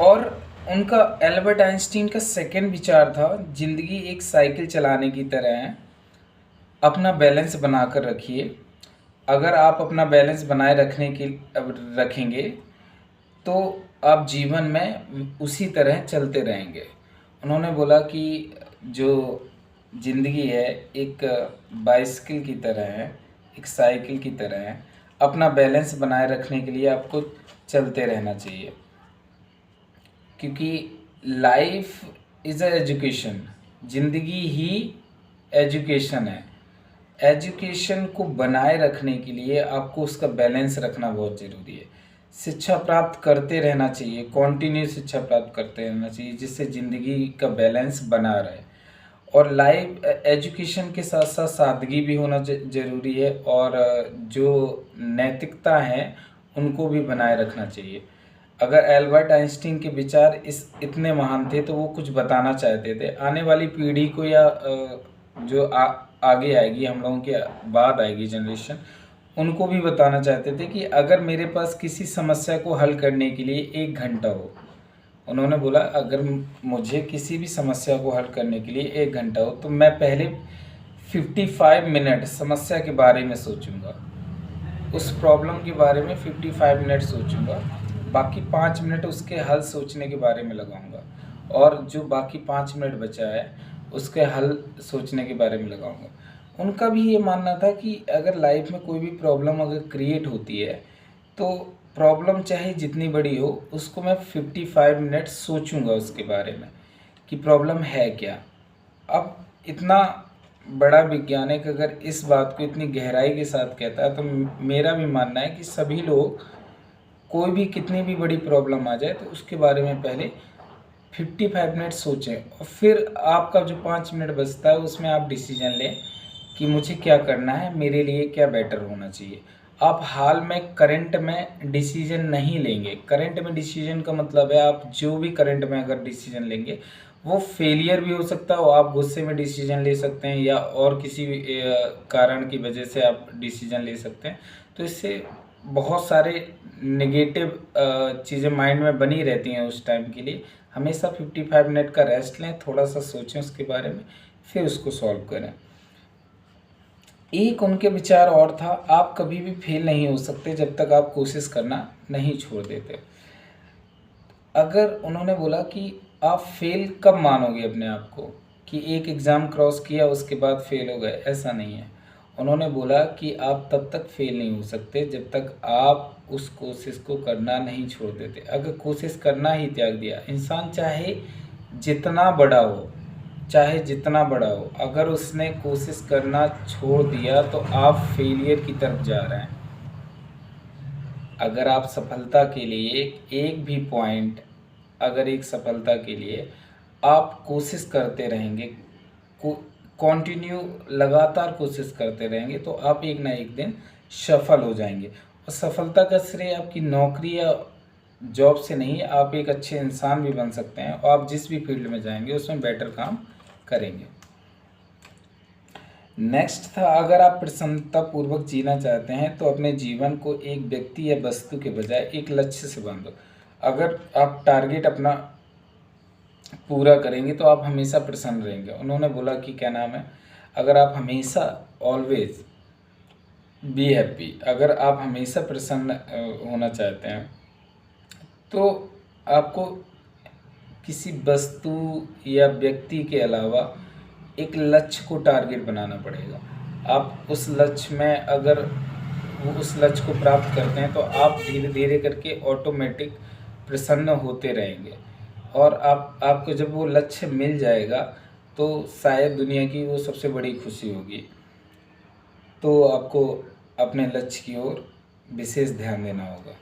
और उनका Albert Einstein का सेकंड विचार था, ज़िंदगी एक साइकिल चलाने की तरह है, अपना बैलेंस बनाकर रखिए। अगर आप अपना बैलेंस बनाए रखेंगे तो आप जीवन में उसी तरह चलते रहेंगे। उन्होंने बोला कि जो ज़िंदगी है एक बाइसिकल की तरह है, एक साइकिल की तरह है। अपना बैलेंस बनाए रखने के लिए आपको चलते रहना चाहिए, क्योंकि लाइफ इज़ अ एजुकेशन। ज़िंदगी ही एजुकेशन है। एजुकेशन को बनाए रखने के लिए आपको उसका बैलेंस रखना बहुत ज़रूरी है। शिक्षा प्राप्त करते रहना चाहिए, कंटिन्यू शिक्षा प्राप्त करते रहना चाहिए, जिससे ज़िंदगी का बैलेंस बना रहे। और लाइफ एजुकेशन के साथ साथ सादगी भी होना ज़रूरी है, और जो नैतिकता है उनको भी बनाए रखना चाहिए। अगर एल्बर्ट आइंस्टीन के विचार इस इतने महान थे तो वो कुछ बताना चाहते थे आने वाली पीढ़ी को, या जो आगे आएगी, हम लोगों के बाद आएगी जनरेशन, उनको भी बताना चाहते थे कि अगर मेरे पास किसी समस्या को हल करने के लिए 1 घंटा हो, उन्होंने बोला अगर मुझे किसी भी समस्या को हल करने के लिए 1 घंटा हो तो मैं पहले 55 मिनट समस्या के बारे में सोचूंगा, उस प्रॉब्लम के बारे में 55 मिनट सोचूंगा, बाकी 5 मिनट उसके हल सोचने के बारे में लगाऊंगा, और जो बाकी 5 मिनट बचा है उसके हल सोचने के बारे में लगाऊंगा। उनका भी ये मानना था कि अगर लाइफ में कोई भी प्रॉब्लम अगर क्रिएट होती है तो प्रॉब्लम चाहे जितनी बड़ी हो उसको मैं 55 मिनट सोचूंगा उसके बारे में कि प्रॉब्लम है क्या। अब इतना बड़ा वैज्ञानिक अगर इस बात को इतनी गहराई के साथ कहता है तो मेरा भी मानना है कि सभी लोग, कोई भी कितनी भी बड़ी प्रॉब्लम आ जाए तो उसके बारे में पहले 55 मिनट सोचें, और फिर आपका जो 5 मिनट बचता है उसमें आप डिसीजन लें कि मुझे क्या करना है, मेरे लिए क्या बेटर होना चाहिए। आप हाल में करंट में डिसीजन नहीं लेंगे। करंट में डिसीजन का मतलब है आप जो भी करंट में अगर डिसीजन लेंगे वो फेलियर भी हो सकता है, और आप गुस्से में डिसीजन ले सकते हैं, या और किसी भी कारण की वजह से आप डिसीजन ले सकते हैं। तो इससे बहुत सारे नेगेटिव चीज़ें माइंड में बनी रहती हैं उस टाइम के लिए। हमेशा 55 मिनट का रेस्ट लें, थोड़ा सा सोचें उसके बारे में, फिर उसको सॉल्व करें। एक उनके विचार और था, आप कभी भी फेल नहीं हो सकते जब तक आप कोशिश करना नहीं छोड़ देते। अगर उन्होंने बोला कि आप फेल कब मानोगे अपने आप को, कि एक एग्ज़ाम क्रॉस किया उसके बाद फेल हो गए, ऐसा नहीं है। उन्होंने बोला कि आप तब तक फेल नहीं हो सकते जब तक आप उस कोशिश को करना नहीं छोड़ देते। अगर कोशिश करना ही त्याग दिया, इंसान चाहे जितना बड़ा हो, चाहे जितना बड़ा हो, अगर उसने कोशिश करना छोड़ दिया तो आप फेलियर की तरफ जा रहे हैं। अगर आप सफलता के लिए एक भी पॉइंट, अगर एक सफलता के लिए आप कोशिश करते रहेंगे, कंटिन्यू लगातार कोशिश करते रहेंगे, तो आप एक ना एक दिन सफल हो जाएंगे। और सफलता का श्रेय आपकी नौकरी या जॉब से नहीं, आप एक अच्छे इंसान भी बन सकते हैं, और आप जिस भी फील्ड में जाएंगे उसमें बेटर काम करेंगे। नेक्स्ट था, अगर आप प्रसन्नतापूर्वक जीना चाहते हैं तो अपने जीवन को एक व्यक्ति या वस्तु के बजाय एक लक्ष्य से बांधो। अगर आप टारगेट अपना पूरा करेंगे तो आप हमेशा प्रसन्न रहेंगे। उन्होंने बोला कि क्या नाम है, अगर आप हमेशा ऑलवेज बी हैप्पी, अगर आप हमेशा प्रसन्न होना चाहते हैं तो आपको किसी वस्तु या व्यक्ति के अलावा एक लक्ष्य को टारगेट बनाना पड़ेगा। आप उस लक्ष्य में अगर वो उस लक्ष्य को प्राप्त करते हैं तो आप धीरे धीरे करके ऑटोमेटिक प्रसन्न होते रहेंगे, और आपको जब वो लक्ष्य मिल जाएगा तो शायद दुनिया की वो सबसे बड़ी खुशी होगी। तो आपको अपने लक्ष्य की ओर विशेष ध्यान देना होगा।